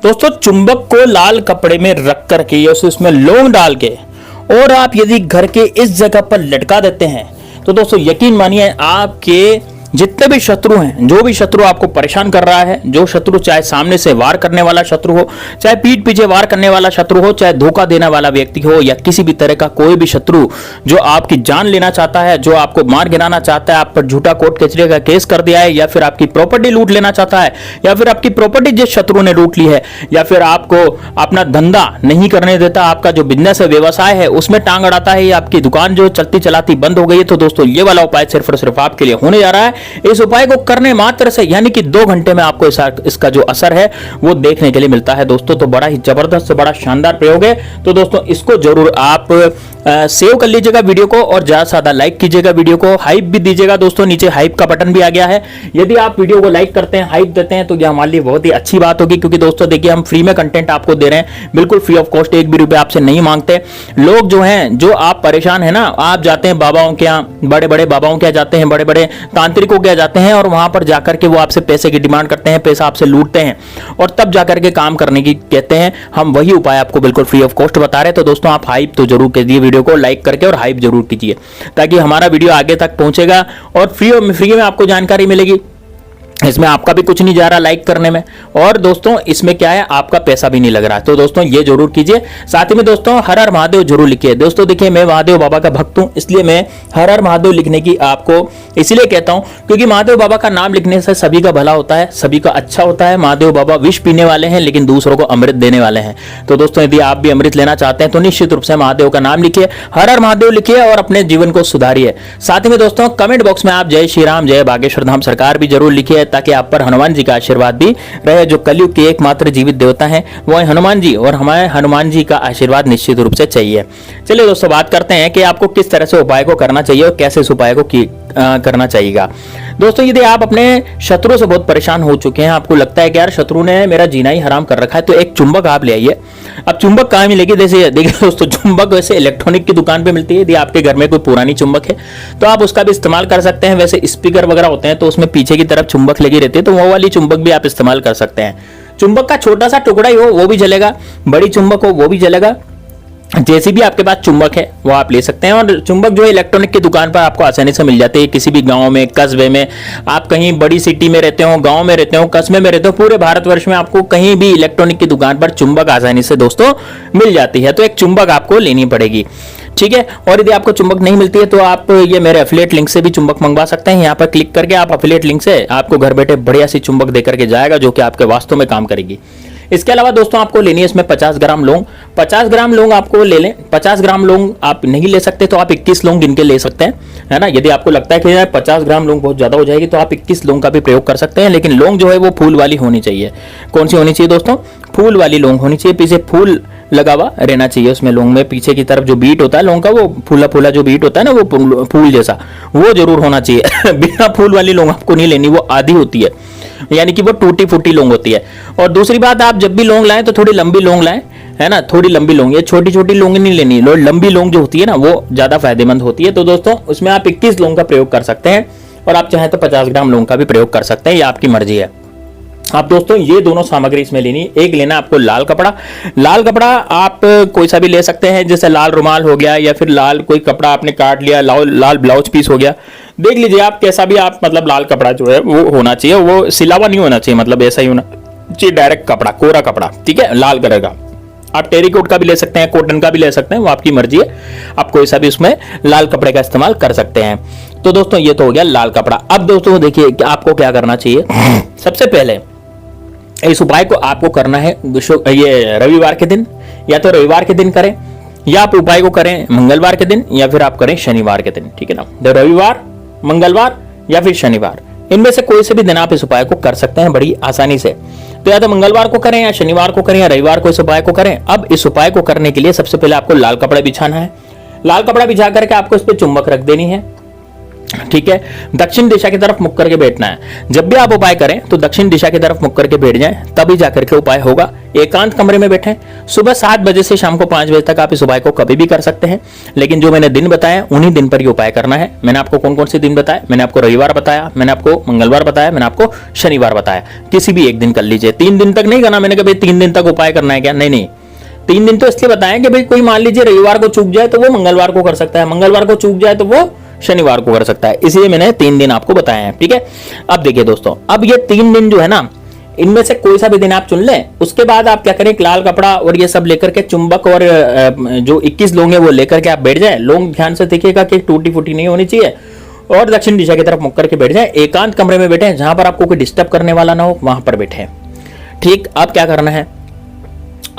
दोस्तों चुंबक को लाल कपड़े में रख करके या उसमें लौंग डाल के और आप यदि घर के इस जगह पर लटका देते हैं तो दोस्तों यकीन मानिए आपके जितने भी शत्रु हैं, जो भी शत्रु आपको परेशान कर रहा है, जो शत्रु चाहे सामने से वार करने वाला शत्रु हो, चाहे पीठ पीछे वार करने वाला शत्रु हो, चाहे धोखा देने वाला व्यक्ति हो या किसी भी तरह का कोई भी शत्रु जो आपकी जान लेना चाहता है, जो आपको मार गिराना चाहता है, आप पर झूठा कोर्ट कचहरी का केस कर दिया है या फिर आपकी प्रॉपर्टी लूट लेना चाहता है या फिर आपकी प्रॉपर्टी जिस शत्रु ने लूट ली है या फिर आपको अपना धंधा नहीं करने देता, आपका जो बिजनेस है, व्यवसाय है, उसमें टांग अड़ाता है या आपकी दुकान जो चलती चलाती बंद हो गई है, तो दोस्तों ये वाला उपाय सिर्फ और सिर्फ आपके लिए होने जा रहा है। इस उपाय को करने मात्र से यानी कि 2 घंटे में आपको इसका जो असर है वो देखने के लिए मिलता है दोस्तों। तो बड़ा ही जबरदस्त, बड़ा शानदार प्रयोग है। तो दोस्तों इसको जरूर आप सेव कर लीजिएगा वीडियो को और ज्यादा से ज्यादा लाइक कीजिएगा वीडियो को, हाइप भी दीजिएगा दोस्तों। नीचे हाइप का बटन भी आ गया है। यदि आप वीडियो को लाइक करते हैं, हाइप देते हैं तो यह हमारे लिए बहुत ही अच्छी बात होगी, क्योंकि दोस्तों देखिए हम फ्री में कंटेंट आपको दे रहे हैं, बिल्कुल फ्री ऑफ कॉस्ट, 1 भी रुपए आपसे नहीं मांगते। लोग जो हैं, जो आप परेशान है ना, आप जाते हैं बाबाओं के यहाँ, बड़े बड़े बाबाओं के यहाँ जाते हैं, बड़े बड़े तांत्रिकों के यहाँ जाते हैं और वहां पर जाकर के वो आपसे पैसे की डिमांड करते हैं, पैसा आपसे लूटते हैं और तब जाकर के काम करने की कहते हैं। हम वही उपाय आपको बिल्कुल फ्री ऑफ कॉस्ट बता रहे हैं। तो दोस्तों आप हाइप तो जरूर कीजिए, वीडियो को लाइक करके और हाइप जरूर कीजिए ताकि हमारा वीडियो आगे तक पहुंचेगा और फ्री में आपको जानकारी मिलेगी। इसमें आपका भी कुछ नहीं जा रहा लाइक करने में, और दोस्तों इसमें क्या है, आपका पैसा भी नहीं लग रहा है। तो दोस्तों ये जरूर कीजिए। साथ ही में दोस्तों हर हर महादेव जरूर लिखिए। दोस्तों देखिए मैं महादेव बाबा का भक्त हूं, इसलिए मैं हर हर महादेव लिखने की आपको इसलिए कहता हूं क्योंकि महादेव बाबा का नाम लिखने से सभी का भला होता है, सभी का अच्छा होता है। महादेव बाबा विष पीने वाले हैं लेकिन दूसरों को अमृत देने वाले हैं। तो दोस्तों यदि आप भी अमृत लेना चाहते हैं तो निश्चित रूप से महादेव का नाम लिखिए, हर हर महादेव लिखिए और अपने जीवन को सुधारिए। साथ ही में दोस्तों कमेंट बॉक्स में आप जय श्री राम, जय बागेश्वर धाम सरकार भी जरूर लिखिए ताकि आप पर हनुमान जी का आशीर्वाद भी रहे। जो कलयुग के एकमात्र जीवित देवता हैं वो है हनुमान जी, और हमारे हनुमान जी का आशीर्वाद निश्चित रूप से चाहिए। चलिए दोस्तों बात करते हैं कि आपको किस तरह से उपाय को करना चाहिए और कैसे इस उपाय को करना चाहिएगा। दोस्तों यदि आप अपने शत्रु से बहुत परेशान हो चुके हैं, आपको लगता है कि यार शत्रु ने मेरा जीना ही हराम कर रखा है, तो एक चुंबक आप ले आइए। अब चुंबक कहाँ मिलेगी, जैसे देखिए दोस्तों चुंबक वैसे इलेक्ट्रॉनिक की दुकान पे मिलती है। यदि आपके घर में कोई पुरानी चुंबक है तो आप उसका भी इस्तेमाल कर सकते हैं। वैसे स्पीकर वगैरह होते हैं तो उसमें पीछे की तरफ चुंबक लगी रहती है, तो वो वाली चुंबक भी आप इस्तेमाल कर सकते हैं। चुंबक का छोटा सा टुकड़ा ही हो वो भी चलेगा, बड़ी चुंबक हो वो भी चलेगा, जैसी भी आपके पास चुंबक है वो आप ले सकते हैं। और चुंबक जो है इलेक्ट्रॉनिक की दुकान पर आपको आसानी से मिल जाती है। किसी भी गांव में, कस्बे में, आप कहीं बड़ी सिटी में रहते हो, गांव में रहते हो, कस्बे में रहते हो, पूरे भारतवर्ष में आपको कहीं भी इलेक्ट्रॉनिक की दुकान पर चुंबक आसानी से दोस्तों मिल जाती है। तो एक चुंबक आपको लेनी पड़ेगी, ठीक है। और यदि आपको चुंबक नहीं मिलती है तो आप ये मेरे एफिलिएट लिंक से भी चुंबक मंगवा सकते हैं। यहाँ पर क्लिक करके आप एफिलिएट लिंक से आपको घर बैठे बढ़िया सी चुंबक देकर के जाएगा जो कि आपके वास्तव में काम करेगी। इसके अलावा दोस्तों आपको लेनी है इसमें 50 ग्राम लौंग। 50 ग्राम लौंग आपको ले लें। 50 ग्राम लौंग आप नहीं ले सकते तो आप 21 लौंग गिन के ले सकते हैं, है ना। यदि आपको लगता है कि यार 50 ग्राम लौंग बहुत ज्यादा हो जाएगी तो आप 21 लौंग का भी प्रयोग कर सकते हैं, लेकिन लौंग जो है वो फूल वाली होनी चाहिए। कौन सी होनी चाहिए दोस्तों, फूल वाली लौंग होनी चाहिए। पीछे फूल लगा हुआ रहना चाहिए उसमें लौंग में, पीछे की तरफ जो बीट होता है लौंग का वो फूला फूला जो बीट होता है ना, वो फूल जैसा वो जरूर होना चाहिए। बिना फूल वाली लौंग आपको नहीं लेनी, वो आधी होती है, यानी कि वो टूटी फूटी लौंग होती है। और दूसरी बात, आप जब भी लौंग लाएं तो थोड़ी लंबी लौंग लाएं, है ना, थोड़ी लंबी लौंग। ये छोटी छोटी लौंग नहीं लेनी, लंबी लौंग जो होती है ना वो ज्यादा फायदेमंद होती है। तो दोस्तों उसमें आप 21 लौंग का प्रयोग कर सकते हैं और आप चाहें तो 50 ग्राम लौंग का भी प्रयोग कर सकते हैं, ये आपकी मर्जी है। आप दोस्तों ये दोनों सामग्री इसमें लेनी। एक लेना आपको लाल कपड़ा। लाल कपड़ा आप कोई सा भी ले सकते हैं, जैसे लाल रुमाल हो गया या फिर लाल कोई कपड़ा आपने काट लिया, लाल ब्लाउज पीस हो गया, देख लीजिए आप कैसा भी आप मतलब लाल कपड़ा जो है वो होना चाहिए, वो सिलावा नहीं होना चाहिए, मतलब ऐसा ही होना चाहिए, डायरेक्ट कपड़ा, कोरा कपड़ा, ठीक है, लाल कलर का। आप टेरिकोट का भी ले सकते हैं, कॉटन का भी ले सकते हैं, वो आपकी मर्जी है। आप कोई सा भी उसमें लाल कपड़े का इस्तेमाल कर सकते हैं। तो दोस्तों ये तो हो गया लाल कपड़ा। अब दोस्तों देखिए आपको क्या करना चाहिए। सबसे पहले इस उपाय को आपको करना है ये रविवार के दिन, या तो रविवार के दिन करें या आप उपाय को करें मंगलवार के दिन या फिर आप करें शनिवार के दिन, ठीक है ना। तो रविवार, मंगलवार या फिर शनिवार, इनमें से कोई से भी दिन आप इस उपाय को कर सकते हैं बड़ी आसानी से। तो या तो मंगलवार को करें या शनिवार को करें या रविवार को इस उपाय को करें। अब इस उपाय को करने के लिए सबसे पहले आपको लाल कपड़ा बिछाना है। लाल कपड़ा बिछा करके आपको इस पर चुंबक रख देनी है। ठीक है, दक्षिण दिशा की तरफ मुख करके बैठना है। जब भी आप उपाय करें तो दक्षिण दिशा की तरफ मुख करके बैठ जाएं, तभी जाकर के उपाय होगा। एकांत कमरे में बैठें। सुबह 7 बजे से शाम को 5 बजे तक आप इस उपाय को कभी भी कर सकते हैं, लेकिन जो मैंने दिन बताया उन्हीं दिन पर ये उपाय करना है। मैंने आपको कौन कौन से दिन बताया? मैंने आपको रविवार बताया, मैंने आपको मंगलवार बताया, मैंने आपको शनिवार बताया। किसी भी एक दिन कर लीजिए, 3 दिन तक नहीं करना। मैंने कहा भाई 3 दिन तक उपाय करना है क्या? नहीं नहीं, 3 दिन तो इसलिए बताया कि भाई कोई मान लीजिए रविवार को चूक जाए तो वो मंगलवार को कर सकता है, मंगलवार को चूक जाए तो वो शनिवार को कर सकता है, इसलिए मैंने 3 दिन आपको बताए हैं। ठीक है, अब देखिए दोस्तों, अब ये 3 दिन जो है ना, इनमें से कोई सा भी दिन आप चुन लें। उसके बाद आप क्या करें, एक लाल कपड़ा और ये सब लेकर के चुंबक और जो 21 लौंग है वो लेकर के आप बैठ जाएं। लौंग ध्यान से देखिएगा कि टूटी फूटी नहीं होनी चाहिए, और दक्षिण दिशा की तरफ मुख करके बैठ जाएं। एकांत कमरे में बैठे, जहां पर आपको कोई डिस्टर्ब करने वाला ना हो, वहां पर बैठे। ठीक, अब क्या करना है,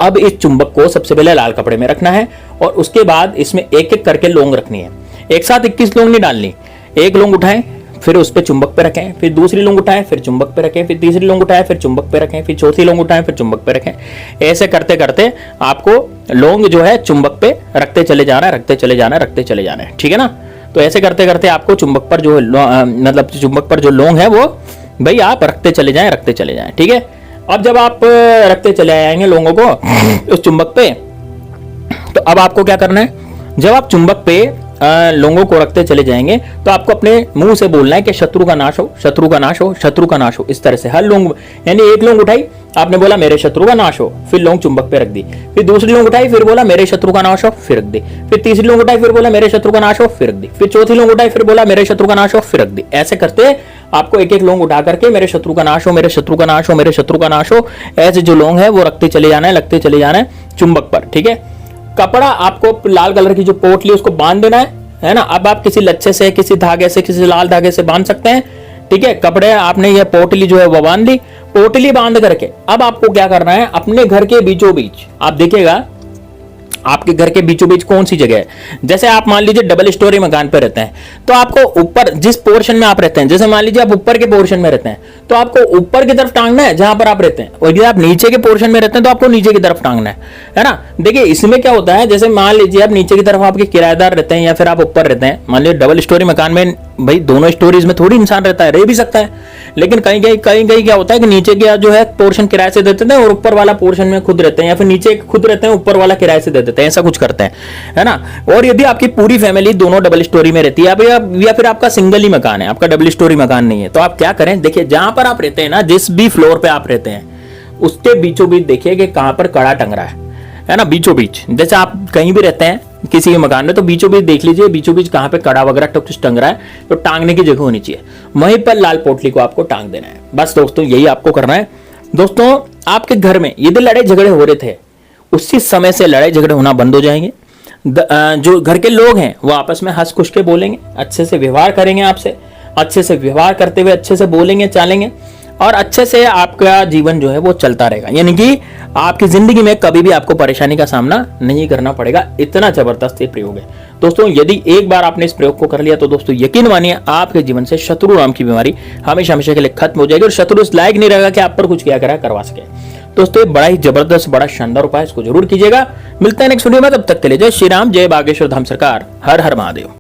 अब इस चुंबक को सबसे पहले लाल कपड़े में रखना है, और उसके बाद इसमें एक एक करके लौंग रखनी है। एक साथ 21 लौंग नहीं डालनी। एक लौंग उठाएं, फिर उस पे चुंबक पे रखें, फिर दूसरी लौंग उठाएं, फिर चुंबक पे रखें, फिर तीसरी लौंग उठाएं, फिर चुंबक पे रखें, फिर चौथी लौंग उठाएं, फिर चुंबक पे रखें। ऐसे करते करते आपको लौंग जो है चुंबक पे रखते चले जाना है, रखते चले जाना है, रखते चले जाना है। ठीक है ना? तो ऐसे करते करते आपको चुंबक पर जो मतलब चुंबक पर जो लौंग है वो भाई आप रखते चले जाएं, रखते चले जाएं। ठीक है, अब जब आप रखते चले आएंगे लोगों को उस चुंबक पे, तो अब आपको क्या करना है, जब आप चुंबक पे लोगों को रखते चले जाएंगे तो आपको अपने मुंह से बोलना है कि शत्रु का नाश हो, शत्रु का नाश हो, शत्रु का नाश हो। इस तरह से हर लौंग, यानी एक लौंग उठाई, आपने बोला मेरे शत्रु का नाश हो, फिर लौंग चुंबक पे रख दी, फिर दूसरी लौंग उठाई, फिर बोला मेरे शत्रु का नाश हो, फिर रख दी, फिर तीसरी लौंग उठाई, फिर बोला मेरे शत्रु का नाश हो, फिर रख दी, फिर चौथी लौंग उठाई, फिर बोला मेरे शत्रु का नाश हो, फिर रख दी। ऐसे करते आपको एक एक लौंग उठा करके मेरे शत्रु का नाश हो, मेरे शत्रु का नाश हो, मेरे शत्रु का नाश हो, ऐसे जो लौंग है वो रखते चले जाना है, लगते चले जाना है चुंबक पर। ठीक है, कपड़ा आपको लाल कलर की जो पोटली उसको बांध देना है ना। अब आप किसी लच्छे से, किसी धागे से, किसी लाल धागे से बांध सकते हैं। ठीक है, कपड़े आपने ये पोटली जो है वो बांध ली। पोटली बांध करके अब आपको क्या करना है, अपने घर के बीचों बीच, आप देखिएगा आपके घर के बीचों बीच कौन सी जगह है। जैसे आप मान लीजिए डबल स्टोरी मकान पे रहते हैं, तो आपको ऊपर जिस पोर्शन में आप रहते हैं, जैसे मान लीजिए आप ऊपर के पोर्शन में रहते हैं तो आपको ऊपर की तरफ टांगना है जहां पर आप रहते हैं, और यदि आप नीचे के पोर्शन में रहते हैं तो आपको नीचे की तरफ टांगना है ना। देखिए इसमें क्या होता है, जैसे मान लीजिए आप नीचे की तरफ आपके किराएदार रहते हैं या फिर आप ऊपर रहते हैं, मान लीजिए डबल स्टोरी मकान में भाई दोनों स्टोरीज में थोड़ी इंसान रहता है, रह भी सकता है, लेकिन कहीं कहीं क्या होता है कि नीचे का जो है पोर्शन किराए से देते हैं और ऊपर वाला पोर्शन में खुद रहते हैं, या फिर नीचे खुद रहते हैं ऊपर वाला किराए से दे देते हैं, ऐसा कुछ करते हैं, है ना। और यदि आपकी पूरी फैमिली दोनों डबल स्टोरी में रहती है या फिर आपका सिंगल ही मकान है, आपका डबल स्टोरी मकान नहीं है, तो आप क्या करें, देखिए जहां पर आप रहते हैं ना, जिस भी फ्लोर पे आप रहते हैं उसके बीचों बीच देखिए कि कहां पर कड़ा टंग रहा है ना, बीचों बीच। जैसे आप कहीं भी रहते हैं किसी भी मकान में, तो बीचों बीच देख लीजिए, बीचों बीच कहां पे कड़ा वगैरह कुछ टंग रहा है, तो टांगने की जगह होनी चाहिए, वहीं पर लाल पोटली को आपको टांग देना है। बस दोस्तों यही आपको करना है। दोस्तों आपके घर में यदि लड़ाई झगड़े हो रहे थे, उसी समय से लड़ाई झगड़े होना बंद हो जाएंगे। जो घर के लोग हैं वो आपस में हंस खुश के बोलेंगे, अच्छे से व्यवहार करेंगे, आपसे अच्छे से व्यवहार करते हुए अच्छे से बोलेंगे चालेंगे, और अच्छे से आपका जीवन जो है वो चलता रहेगा, यानी कि आपकी जिंदगी में कभी भी आपको परेशानी का सामना नहीं करना पड़ेगा। इतना जबरदस्त ये प्रयोग है दोस्तों। यदि एक बार आपने इस प्रयोग को कर लिया तो दोस्तों यकीन मानिए आपके जीवन से शत्रु नाम की बीमारी हमेशा हमेशा के लिए खत्म हो जाएगी, और शत्रु इस लायक नहीं रहेगा कि आप पर कुछ किया करा करवा सके। दोस्तों ये बड़ा ही जबरदस्त, बड़ा शानदार उपाय, इसको जरूर कीजिएगा। मिलते हैं नेक्स्ट वीडियो में, तब तक के लिए जय श्री राम, जय बागेश्वर धाम सरकार, हर हर महादेव।